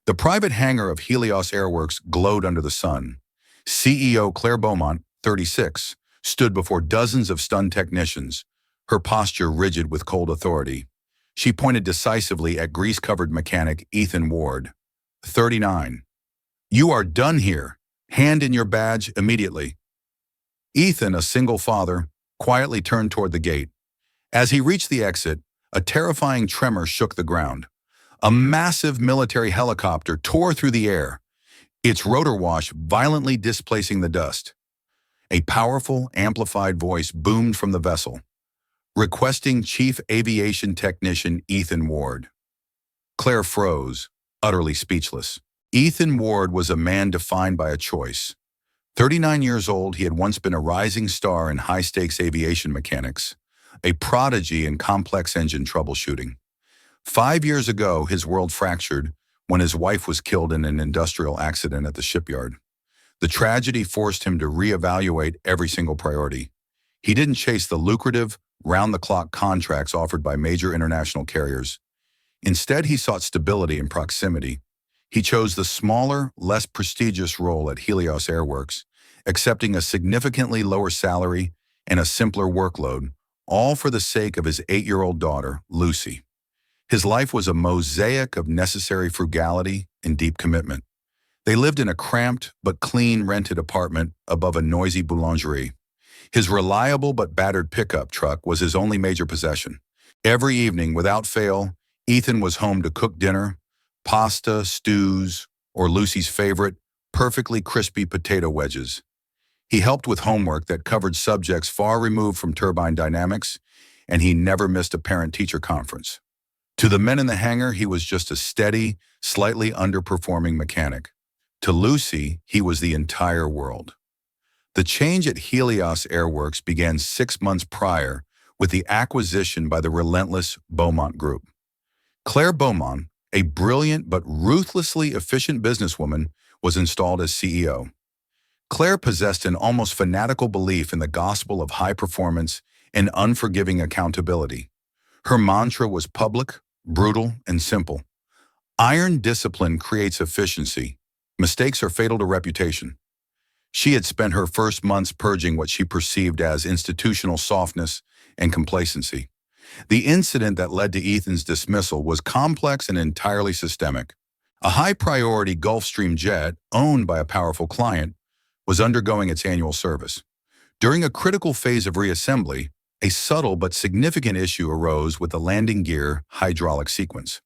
The private hangar of Helios Airworks glowed under the sun. CEO Claire Beaumont, 36, stood before dozens of stunned technicians, her posture rigid with cold authority. She pointed decisively at grease-covered mechanic Ethan Ward, 39. "You are done here. Hand in your badge immediately." Ethan, a single father, quietly turned toward the gate. As he reached the exit, a terrifying tremor shook the ground. A massive military helicopter tore through the air, its rotor wash violently displacing the dust. A powerful, amplified voice boomed from the vessel, requesting Chief Aviation Technician Ethan Ward. Claire froze, utterly speechless. Ethan Ward was a man defined by a choice. 39 years old, he had once been a rising star in high-stakes aviation mechanics, a prodigy in complex engine troubleshooting. 5 years ago, his world fractured when his wife was killed in an industrial accident at the shipyard. The tragedy forced him to reevaluate every single priority. He didn't chase the lucrative, round-the-clock contracts offered by major international carriers. Instead, he sought stability and proximity. He chose the smaller, less prestigious role at Helios Airworks, accepting a significantly lower salary and a simpler workload, all for the sake of his 8-year-old daughter, Lucy. His life was a mosaic of necessary frugality and deep commitment. They lived in a cramped but clean rented apartment above a noisy boulangerie. His reliable but battered pickup truck was his only major possession. Every evening, without fail, Ethan was home to cook dinner, pasta, stews, or Lucy's favorite, perfectly crispy potato wedges. He helped with homework that covered subjects far removed from turbine dynamics, and he never missed a parent-teacher conference. To the men in the hangar, he was just a steady, slightly underperforming mechanic. To Lucy, he was the entire world. The change at Helios Airworks began 6 months prior with the acquisition by the relentless Beaumont Group. Claire Beaumont, a brilliant but ruthlessly efficient businesswoman, was installed as CEO. Claire possessed an almost fanatical belief in the gospel of high performance and unforgiving accountability. Her mantra was public, brutal, and simple. Iron discipline creates efficiency. Mistakes are fatal to reputation. She had spent her first months purging what she perceived as institutional softness and complacency. The incident that led to Ethan's dismissal was complex and entirely systemic. A high-priority Gulfstream jet, owned by a powerful client, was undergoing its annual service. During a critical phase of reassembly, a subtle but significant issue arose with the landing gear hydraulic sequence.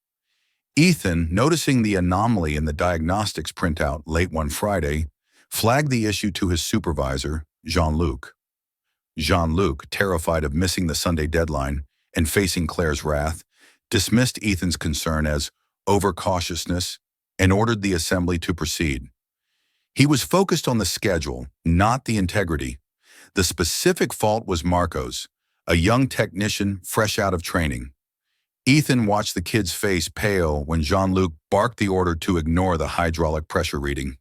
Ethan, noticing the anomaly in the diagnostics printout late one Friday, flagged the issue to his supervisor, Jean-Luc. Jean-Luc, terrified of missing the Sunday deadline and facing Claire's wrath, dismissed Ethan's concern as overcautiousness and ordered the assembly to proceed. He was focused on the schedule, not the integrity. The specific fault was Marco's, a young technician fresh out of training. Ethan watched the kid's face pale when Jean-Luc barked the order to ignore the hydraulic pressure reading.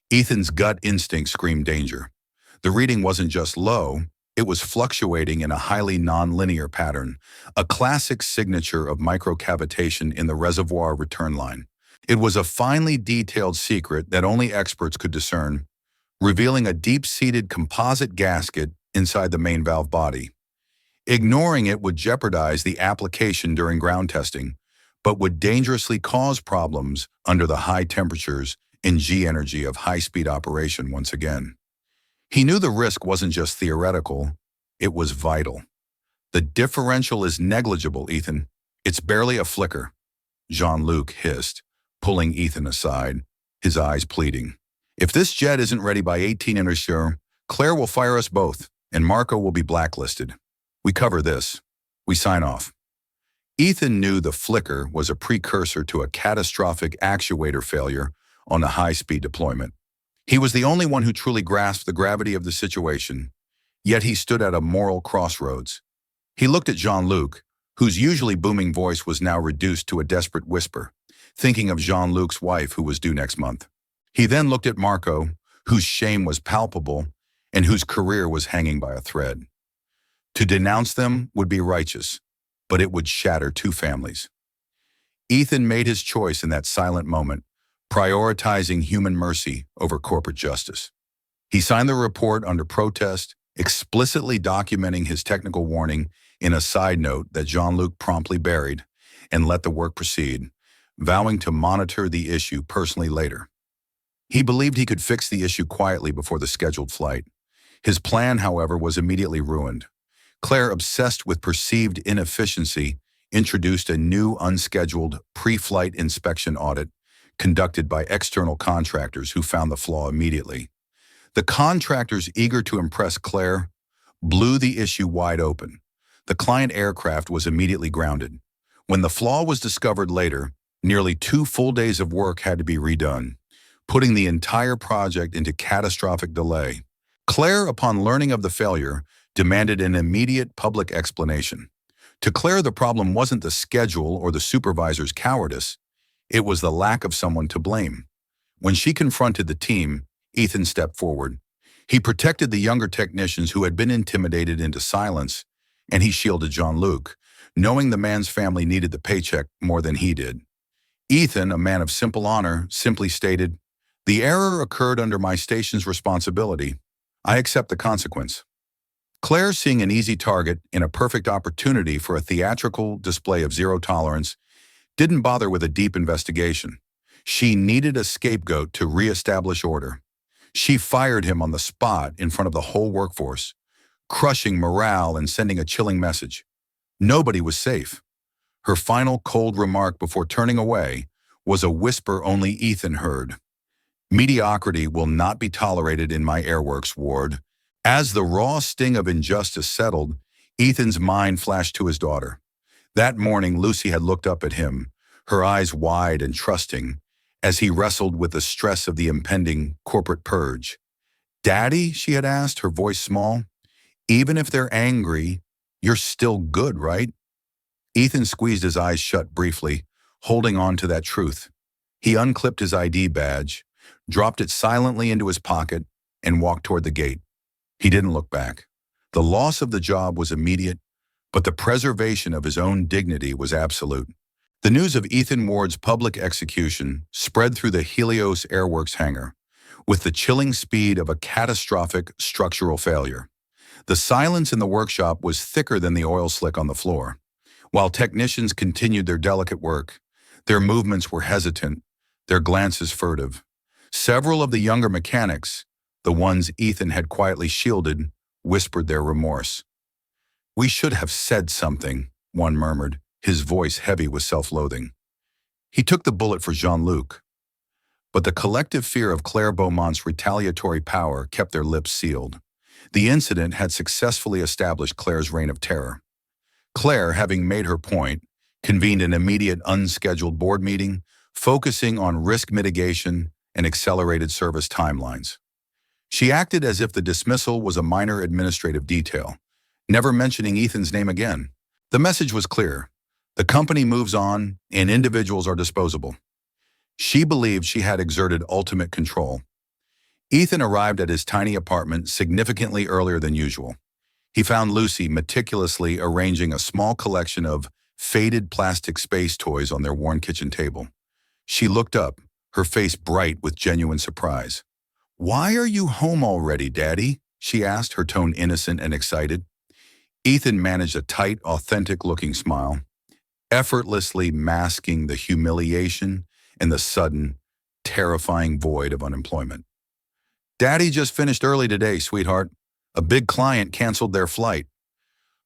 Ethan's gut instinct screamed danger. The reading wasn't just low, it was fluctuating in a highly nonlinear pattern, a classic signature of microcavitation in the reservoir return line. It was a finely detailed secret that only experts could discern, revealing a deep-seated composite gasket inside the main valve body. Ignoring it would jeopardize the application during ground testing, but would dangerously cause problems under the high temperatures and G-energy of high-speed operation once again. He knew the risk wasn't just theoretical, it was vital. "The differential is negligible, Ethan. It's barely a flicker," Jean-Luc hissed, pulling Ethan aside, his eyes pleading. "If this jet isn't ready by 18 Intersure, Claire will fire us both, and Marco will be blacklisted. We cover this. We sign off." Ethan knew the flicker was a precursor to a catastrophic actuator failure on a high-speed deployment. He was the only one who truly grasped the gravity of the situation, yet he stood at a moral crossroads. He looked at Jean-Luc, whose usually booming voice was now reduced to a desperate whisper, thinking of Jean-Luc's wife who was due next month. He then looked at Marco, whose shame was palpable and whose career was hanging by a thread. To denounce them would be righteous, but it would shatter two families. Ethan made his choice in that silent moment, prioritizing human mercy over corporate justice. He signed the report under protest, explicitly documenting his technical warning in a side note that Jean-Luc promptly buried, and let the work proceed, vowing to monitor the issue personally later. He believed he could fix the issue quietly before the scheduled flight. His plan, however, was immediately ruined. Claire, obsessed with perceived inefficiency, introduced a new unscheduled pre-flight inspection audit conducted by external contractors who found the flaw immediately. The contractors, eager to impress Claire, blew the issue wide open. The client aircraft was immediately grounded. When the flaw was discovered later, nearly 2 full days of work had to be redone, putting the entire project into catastrophic delay. Claire, upon learning of the failure, demanded an immediate public explanation. To Claire, the problem wasn't the schedule or the supervisor's cowardice, it was the lack of someone to blame. When she confronted the team, Ethan stepped forward. He protected the younger technicians who had been intimidated into silence, and he shielded Jean-Luc, knowing the man's family needed the paycheck more than he did. Ethan, a man of simple honor, simply stated, "The error occurred under my station's responsibility. I accept the consequence." Claire, seeing an easy target in a perfect opportunity for a theatrical display of zero tolerance, didn't bother with a deep investigation. She needed a scapegoat to reestablish order. She fired him on the spot in front of the whole workforce, crushing morale and sending a chilling message. Nobody was safe. Her final cold remark before turning away was a whisper only Ethan heard. "Mediocrity will not be tolerated in my Airworks ward." As the raw sting of injustice settled, Ethan's mind flashed to his daughter. That morning, Lucy had looked up at him, her eyes wide and trusting, as he wrestled with the stress of the impending corporate purge. "Daddy," she had asked, her voice small, "even if they're angry, you're still good, right?" Ethan squeezed his eyes shut briefly, holding on to that truth. He unclipped his ID badge, dropped it silently into his pocket, and walked toward the gate. He didn't look back. The loss of the job was immediate, but the preservation of his own dignity was absolute. The news of Ethan Ward's public execution spread through the Helios Airworks hangar, with the chilling speed of a catastrophic structural failure. The silence in the workshop was thicker than the oil slick on the floor. While technicians continued their delicate work, their movements were hesitant, their glances furtive. Several of the younger mechanics, the ones Ethan had quietly shielded, whispered their remorse. "We should have said something," one murmured, his voice heavy with self-loathing. He took the bullet for Jean-Luc, but the collective fear of Claire Beaumont's retaliatory power kept their lips sealed. The incident had successfully established Claire's reign of terror. Claire, having made her point, convened an immediate unscheduled board meeting, focusing on risk mitigation and accelerated service timelines. She acted as if the dismissal was a minor administrative detail, never mentioning Ethan's name again. The message was clear. The company moves on, and individuals are disposable. She believed she had exerted ultimate control. Ethan arrived at his tiny apartment significantly earlier than usual. He found Lucy meticulously arranging a small collection of faded plastic space toys on their worn kitchen table. She looked up, her face bright with genuine surprise. "Why are you home already, Daddy?" she asked, her tone innocent and excited. Ethan managed a tight, authentic-looking smile, effortlessly masking the humiliation and the sudden, terrifying void of unemployment. "Daddy just finished early today, sweetheart. A big client canceled their flight.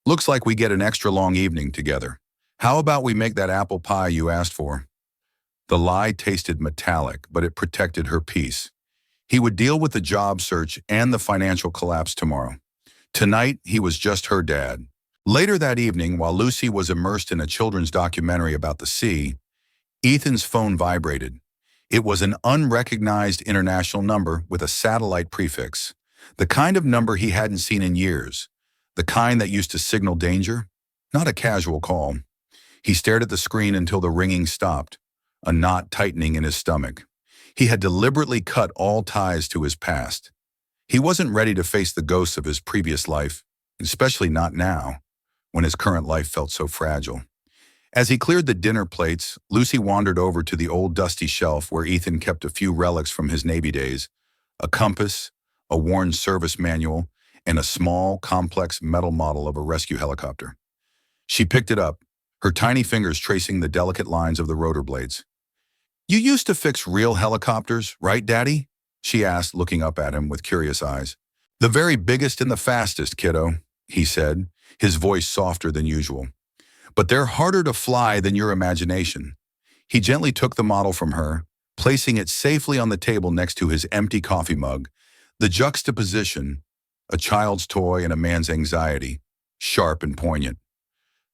Looks like we get an extra long evening together. How about we make that apple pie you asked for?" The lie tasted metallic, but it protected her peace. He would deal with the job search and the financial collapse tomorrow. Tonight, he was just her dad. Later that evening, while Lucy was immersed in a children's documentary about the sea, Ethan's phone vibrated. It was an unrecognized international number with a satellite prefix, the kind of number he hadn't seen in years, the kind that used to signal danger, not a casual call. He stared at the screen until the ringing stopped, a knot tightening in his stomach. He had deliberately cut all ties to his past. He wasn't ready to face the ghosts of his previous life, especially not now, when his current life felt so fragile. As he cleared the dinner plates, Lucy wandered over to the old dusty shelf where Ethan kept a few relics from his Navy days, a compass, a worn service manual, and a small, complex metal model of a rescue helicopter. She picked it up, her tiny fingers tracing the delicate lines of the rotor blades. "You used to fix real helicopters, right, Daddy?" she asked, looking up at him with curious eyes. "The very biggest and the fastest, kiddo," he said, his voice softer than usual. "But they're harder to fly than your imagination." He gently took the model from her, placing it safely on the table next to his empty coffee mug. The juxtaposition, a child's toy and a man's anxiety, sharp and poignant.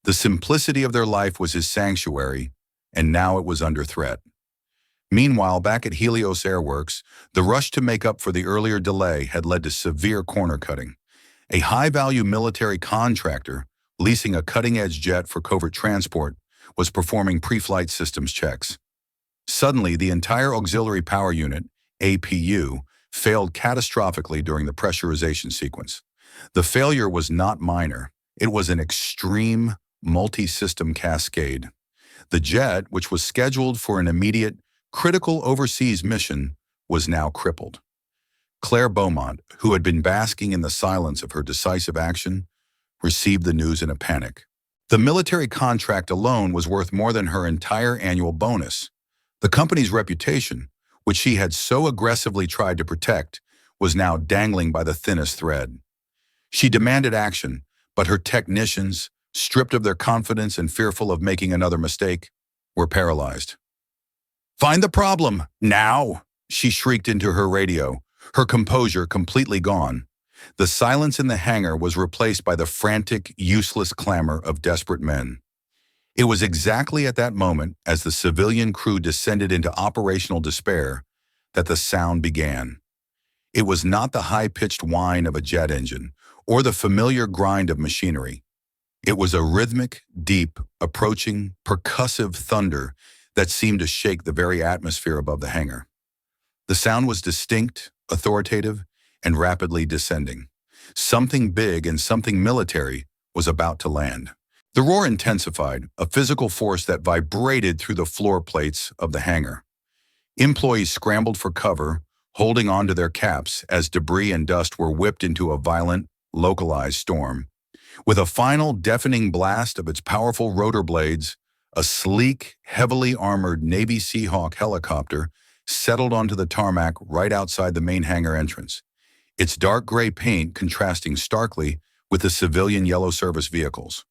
The simplicity of their life was his sanctuary, and now it was under threat. Meanwhile, back at Helios Airworks, the rush to make up for the earlier delay had led to severe corner cutting. A high-value military contractor, leasing a cutting-edge jet for covert transport, was performing pre-flight systems checks. Suddenly, the entire auxiliary power unit, APU, failed catastrophically during the pressurization sequence. The failure was not minor. It was an extreme, multi-system cascade. The jet, which was scheduled for an immediate, critical overseas mission, was now crippled. Claire Beaumont, who had been basking in the silence of her decisive action, received the news in a panic. The military contract alone was worth more than her entire annual bonus. The company's reputation, which she had so aggressively tried to protect, was now dangling by the thinnest thread. She demanded action, but her technicians, stripped of their confidence and fearful of making another mistake, were paralyzed. "Find the problem, now!" she shrieked into her radio, her composure completely gone. The silence in the hangar was replaced by the frantic, useless clamor of desperate men. It was exactly at that moment, as the civilian crew descended into operational despair, that the sound began. It was not the high-pitched whine of a jet engine, or the familiar grind of machinery. It was a rhythmic, deep, approaching, percussive thunder that seemed to shake the very atmosphere above the hangar. The sound was distinct, authoritative, and rapidly descending. Something big and something military was about to land. The roar intensified, a physical force that vibrated through the floor plates of the hangar. Employees scrambled for cover, holding onto their caps as debris and dust were whipped into a violent, localized storm. With a final deafening blast of its powerful rotor blades, a sleek, heavily armored Navy Seahawk helicopter settled onto the tarmac right outside the main hangar entrance, its dark gray paint contrasting starkly with the civilian yellow service vehicles.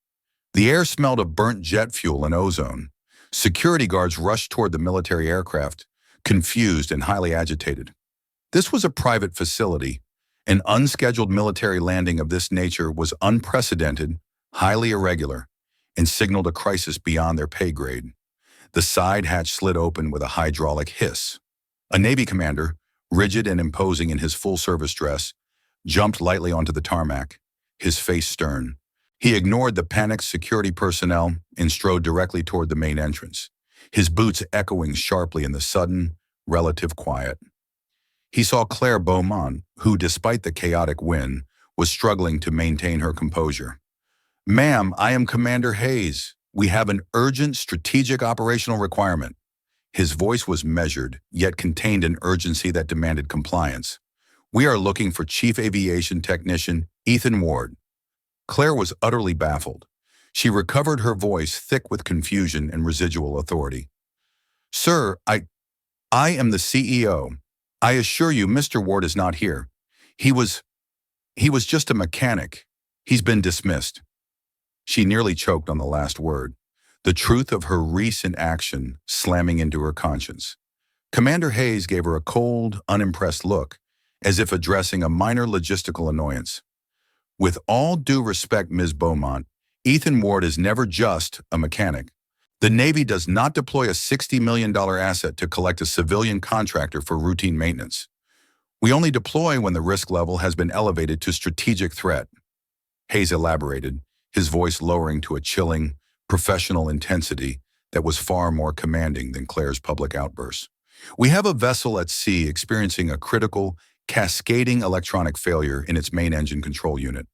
The air smelled of burnt jet fuel and ozone. Security guards rushed toward the military aircraft, confused and highly agitated. This was a private facility. An unscheduled military landing of this nature was unprecedented, highly irregular, and signaled a crisis beyond their pay grade. The side hatch slid open with a hydraulic hiss. A Navy commander, rigid and imposing in his full-service dress, jumped lightly onto the tarmac, his face stern. He ignored the panicked security personnel and strode directly toward the main entrance, his boots echoing sharply in the sudden, relative quiet. He saw Claire Beaumont, who, despite the chaotic wind, was struggling to maintain her composure. "Ma'am, I am Commander Hayes. We have an urgent strategic operational requirement." His voice was measured, yet contained an urgency that demanded compliance. "We are looking for Chief Aviation Technician Ethan Ward." Claire was utterly baffled. She recovered her voice thick with confusion and residual authority. "Sir, I am the CEO. I assure you Mr. Ward is not here. He was just a mechanic. He's been dismissed." She nearly choked on the last word, the truth of her recent action slamming into her conscience. Commander Hayes gave her a cold, unimpressed look, as if addressing a minor logistical annoyance. "With all due respect, Ms. Beaumont, Ethan Ward is never just a mechanic. The Navy does not deploy a $60 million asset to collect a civilian contractor for routine maintenance. We only deploy when the risk level has been elevated to strategic threat." Hayes elaborated, his voice lowering to a chilling, professional intensity that was far more commanding than Claire's public outbursts. "We have a vessel at sea experiencing a critical, cascading electronic failure in its main engine control unit.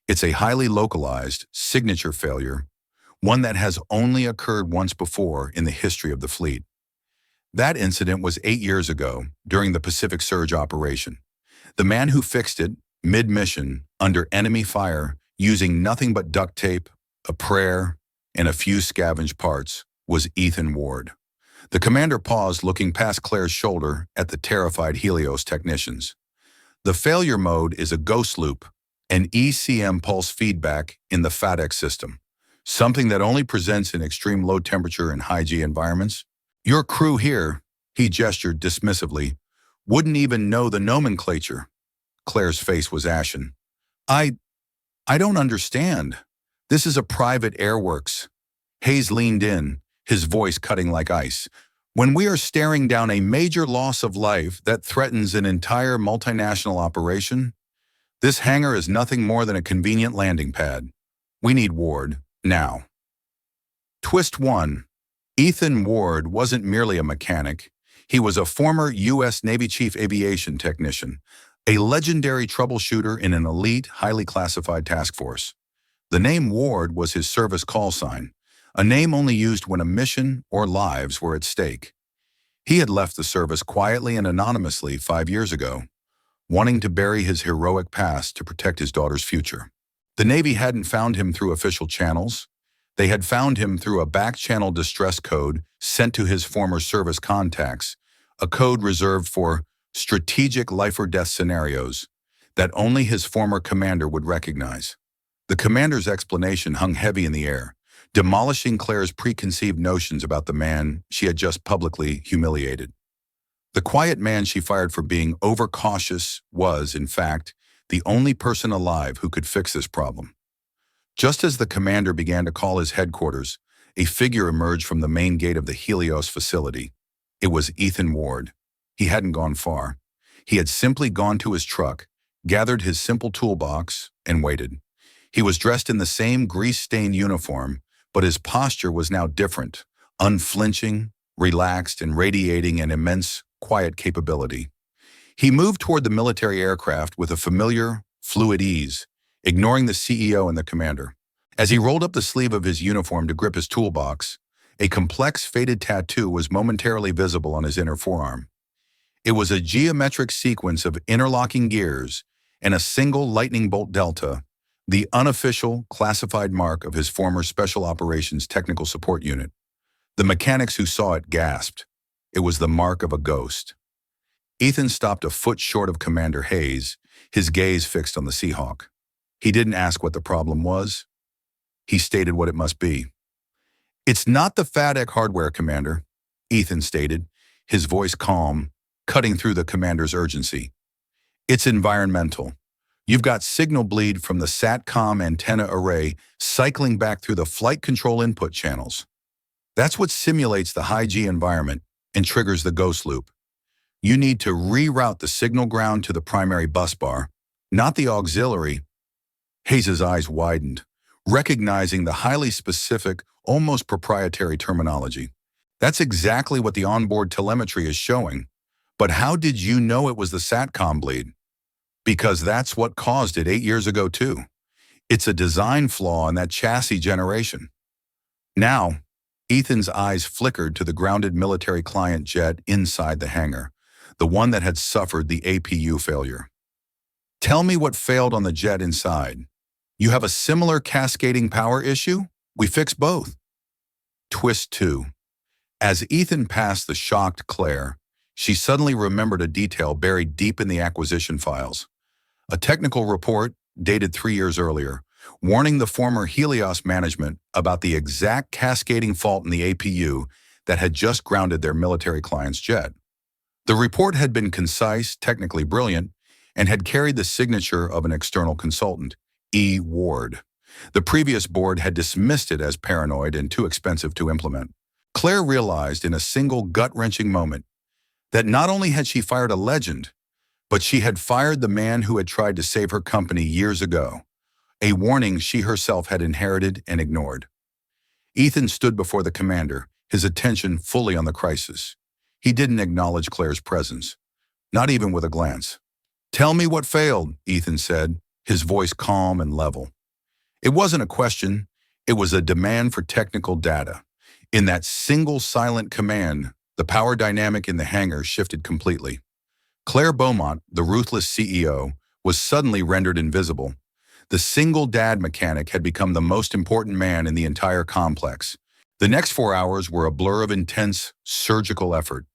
It's a highly localized, signature failure. one that has only occurred once before in the history of the fleet. That incident was 8 years ago, during the Pacific Surge operation. The man who fixed it, mid-mission, under enemy fire, using nothing but duct tape, a prayer, and a few scavenged parts, was Ethan Ward. The commander paused, looking past Claire's shoulder at the terrified Helios technicians. The failure mode is a ghost loop, an ECM pulse feedback in the FADEC system, something that only presents in extreme low temperature and high G environments. Your crew here, he gestured dismissively, wouldn't even know the nomenclature. Claire's face was ashen. I don't understand. This is a private airworks. Hayes leaned in, his voice cutting like ice. When we are staring down a major loss of life that threatens an entire multinational operation, this hangar is nothing more than a convenient landing pad. We need Ward, now. Twist 1. Ethan Ward wasn't merely a mechanic. He was a former U.S. Navy Chief Aviation technician, a legendary troubleshooter in an elite, highly classified task force. The name Ward was his service call sign, a name only used when a mission or lives were at stake. He had left the service quietly and anonymously 5 years ago, wanting to bury his heroic past to protect his daughter's future. The Navy hadn't found him through official channels. They had found him through a back-channel distress code sent to his former service contacts, a code reserved for strategic life-or-death scenarios that only his former commander would recognize. The commander's explanation hung heavy in the air, demolishing Claire's preconceived notions about the man she had just publicly humiliated. The quiet man she fired for being overcautious was, in fact, the only person alive who could fix this problem. Just as the commander began to call his headquarters, a figure emerged from the main gate of the Helios facility. It was Ethan Ward. He hadn't gone far. He had simply gone to his truck, gathered his simple toolbox, and waited. He was dressed in the same grease-stained uniform, but his posture was now different, unflinching, relaxed, and radiating an immense, quiet capability. He moved toward the military aircraft with a familiar, fluid ease, ignoring the CEO and the commander. As he rolled up the sleeve of his uniform to grip his toolbox, a complex faded tattoo was momentarily visible on his inner forearm. It was a geometric sequence of interlocking gears and a single lightning bolt delta, the unofficial, classified mark of his former Special Operations Technical Support Unit. The mechanics who saw it gasped. It was the mark of a ghost. Ethan stopped a foot short of Commander Hayes, his gaze fixed on the Seahawk. He didn't ask what the problem was. He stated what it must be. "It's not the FADEC hardware, Commander," Ethan stated, his voice calm, cutting through the commander's urgency. "It's environmental. You've got signal bleed from the SATCOM antenna array cycling back through the flight control input channels. That's what simulates the high-G environment and triggers the ghost loop. You need to reroute the signal ground to the primary bus bar, not the auxiliary." Hayes' eyes widened, recognizing the highly specific, almost proprietary terminology. "That's exactly what the onboard telemetry is showing. But how did you know it was the SATCOM bleed?" "Because that's what caused it 8 years ago too. It's a design flaw in that chassis generation." Now, Ethan's eyes flickered to the grounded military client jet inside the hangar, the one that had suffered the APU failure. "Tell me what failed on the jet inside. You have a similar cascading power issue? We fix both." Twist 2. As Ethan passed the shocked Claire, she suddenly remembered a detail buried deep in the acquisition files. A technical report, dated 3 years earlier, warning the former Helios management about the exact cascading fault in the APU that had just grounded their military client's jet. The report had been concise, technically brilliant, and had carried the signature of an external consultant, E. Ward. The previous board had dismissed it as paranoid and too expensive to implement. Claire realized in a single gut-wrenching moment that not only had she fired a legend, but she had fired the man who had tried to save her company years ago, a warning she herself had inherited and ignored. Ethan stood before the commander, his attention fully on the crisis. He didn't acknowledge Claire's presence, not even with a glance. "Tell me what failed," Ethan said, his voice calm and level. It wasn't a question, It was a demand for technical data. In that single silent command, the power dynamic in the hangar shifted completely. Claire Beaumont, the ruthless CEO, was suddenly rendered invisible. The single dad mechanic had become the most important man in the entire complex. The next 4 hours were a blur of intense, surgical effort.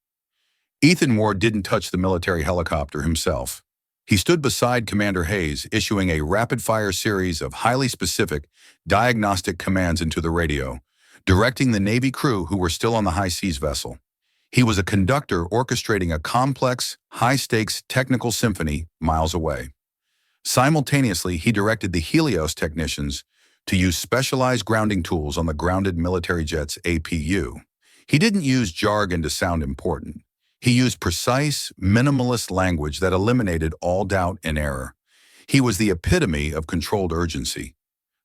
Ethan Ward didn't touch the military helicopter himself. He stood beside Commander Hayes, issuing a rapid-fire series of highly specific, diagnostic commands into the radio, directing the Navy crew who were still on the high-seas vessel. He was a conductor orchestrating a complex, high-stakes technical symphony miles away. Simultaneously, he directed the Helios technicians to use specialized grounding tools on the grounded military jet's APU. He didn't use jargon to sound important. He used precise, minimalist language that eliminated all doubt and error. He was the epitome of controlled urgency.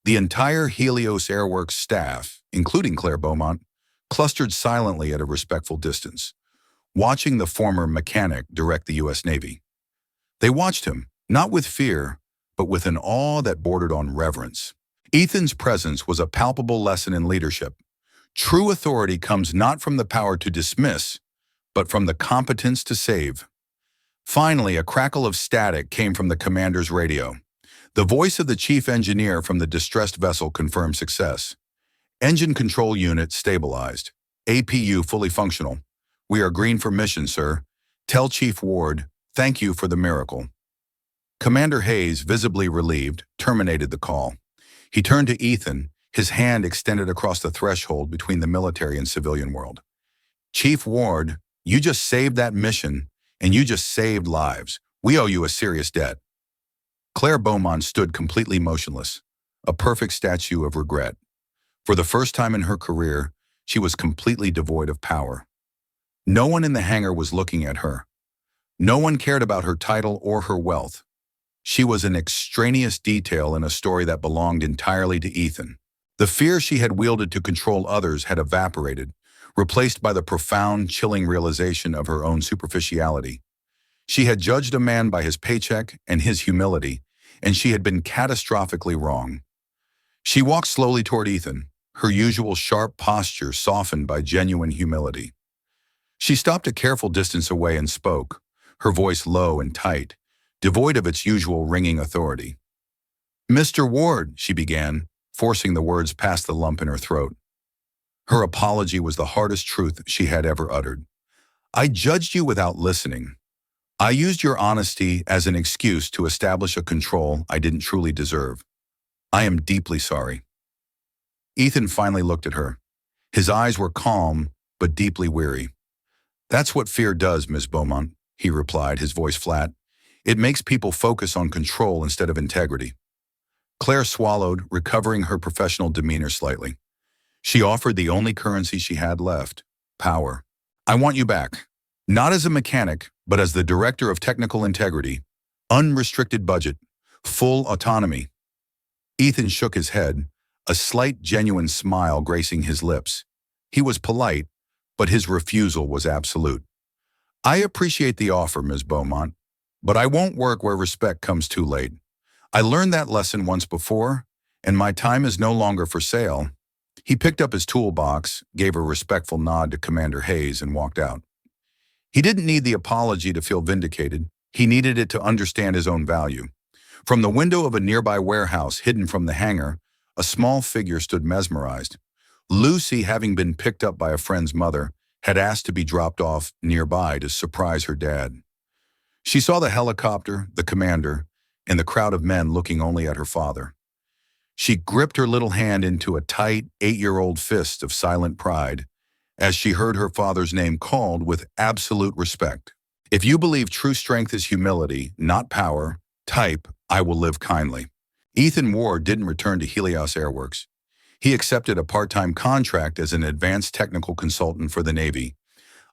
The entire Helios Airworks staff, including Claire Beaumont, clustered silently at a respectful distance, watching the former mechanic direct the U.S. Navy. They watched him, not with fear, but with an awe that bordered on reverence. Ethan's presence was a palpable lesson in leadership. True authority comes not from the power to dismiss, but from the competence to save. Finally, a crackle of static came from the commander's radio. The voice of the chief engineer from the distressed vessel confirmed success. Engine control unit stabilized. APU fully functional. We are green for mission, sir. Tell Chief Ward, thank you for the miracle. Commander Hayes, visibly relieved, terminated the call. He turned to Ethan, his hand extended across the threshold between the military and civilian world. Chief Ward, you just saved that mission, and you just saved lives. We owe you a serious debt. Claire Beaumont stood completely motionless, a perfect statue of regret. For the first time in her career, she was completely devoid of power. No one in the hangar was looking at her. No one cared about her title or her wealth. She was an extraneous detail in a story that belonged entirely to Ethan. The fear she had wielded to control others had evaporated, replaced by the profound, chilling realization of her own superficiality. She had judged a man by his paycheck and his humility, and she had been catastrophically wrong. She walked slowly toward Ethan, her usual sharp posture softened by genuine humility. She stopped a careful distance away and spoke, her voice low and tight, devoid of its usual ringing authority. "Mr. Ward," she began, forcing the words past the lump in her throat. Her apology was the hardest truth she had ever uttered. "I judged you without listening. I used your honesty as an excuse to establish a control I didn't truly deserve. I am deeply sorry." Ethan finally looked at her. His eyes were calm, but deeply weary. "That's what fear does, Miss Beaumont," he replied, his voice flat. "It makes people focus on control instead of integrity." Claire swallowed, recovering her professional demeanor slightly. She offered the only currency she had left, power. "I want you back, not as a mechanic, but as the director of technical integrity, unrestricted budget, full autonomy." Ethan shook his head, a slight, genuine smile gracing his lips. He was polite, but his refusal was absolute. "I appreciate the offer, Ms. Beaumont, but I won't work where respect comes too late. I learned that lesson once before, and my time is no longer for sale." He picked up his toolbox, gave a respectful nod to Commander Hayes, and walked out. He didn't need the apology to feel vindicated. He needed it to understand his own value. From the window of a nearby warehouse hidden from the hangar, a small figure stood mesmerized. Lucy, having been picked up by a friend's mother, had asked to be dropped off nearby to surprise her dad. She saw the helicopter, the commander, and the crowd of men looking only at her father. She gripped her little hand into a tight, 8-year-old fist of silent pride as she heard her father's name called with absolute respect. "If you believe true strength is humility, not power, type, I will live kindly." Ethan Ward didn't return to Helios Airworks. He accepted a part-time contract as an advanced technical consultant for the Navy,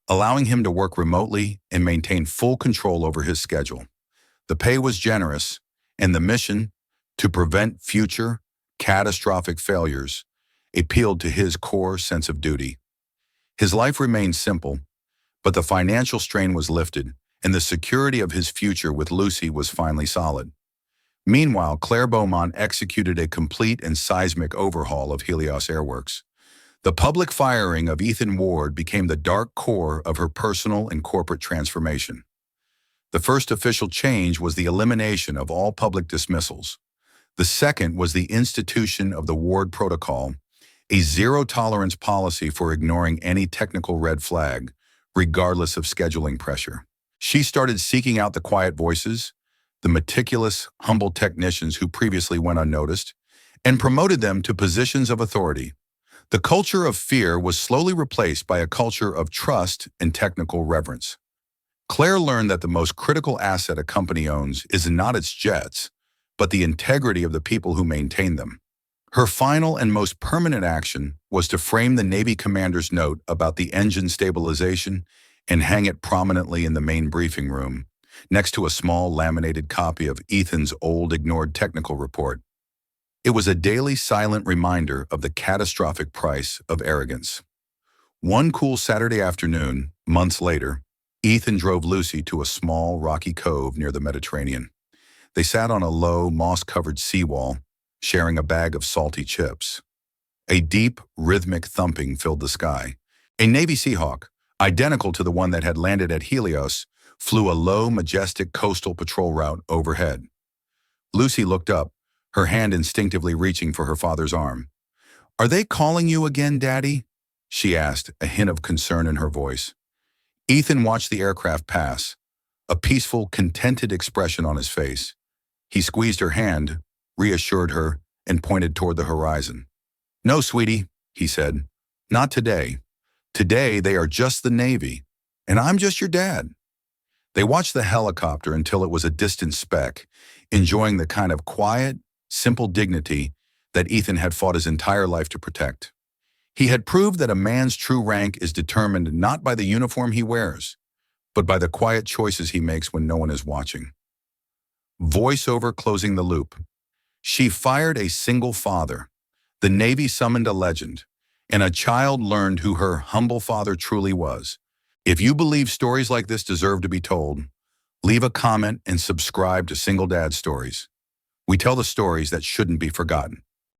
allowing him to work remotely and maintain full control over his schedule. The pay was generous, and the mission, to prevent future, catastrophic failures, appealed to his core sense of duty. His life remained simple, but the financial strain was lifted, and the security of his future with Lucy was finally solid. Meanwhile, Claire Beaumont executed a complete and seismic overhaul of Helios Airworks. The public firing of Ethan Ward became the dark core of her personal and corporate transformation. The first official change was the elimination of all public dismissals. The second was the institution of the Ward Protocol, a zero-tolerance policy for ignoring any technical red flag, regardless of scheduling pressure. She started seeking out the quiet voices, the meticulous, humble technicians who previously went unnoticed, and promoted them to positions of authority. The culture of fear was slowly replaced by a culture of trust and technical reverence. Claire learned that the most critical asset a company owns is not its jets, but the integrity of the people who maintain them. Her final and most permanent action was to frame the Navy commander's note about the engine stabilization and hang it prominently in the main briefing room, next to a small laminated copy of Ethan's old ignored technical report. It was a daily silent reminder of the catastrophic price of arrogance. One cool Saturday afternoon, months later, Ethan drove Lucy to a small, rocky cove near the Mediterranean. They sat on a low, moss-covered seawall, sharing a bag of salty chips. A deep, rhythmic thumping filled the sky. A Navy Seahawk, identical to the one that had landed at Helios, flew a low, majestic coastal patrol route overhead. Lucy looked up, her hand instinctively reaching for her father's arm. "Are they calling you again, Daddy?" she asked, a hint of concern in her voice. Ethan watched the aircraft pass, a peaceful, contented expression on his face. He squeezed her hand, reassured her, and pointed toward the horizon. "No, sweetie," he said. "Not today. Today they are just the Navy, and I'm just your dad." They watched the helicopter until it was a distant speck, enjoying the kind of quiet, simple dignity that Ethan had fought his entire life to protect. He had proved that a man's true rank is determined not by the uniform he wears, but by the quiet choices he makes when no one is watching. Voiceover closing the loop. She fired a single father. The Navy summoned a legend, and a child learned who her humble father truly was. If you believe stories like this deserve to be told, leave a comment and subscribe to Single Dad Stories. We tell the stories that shouldn't be forgotten.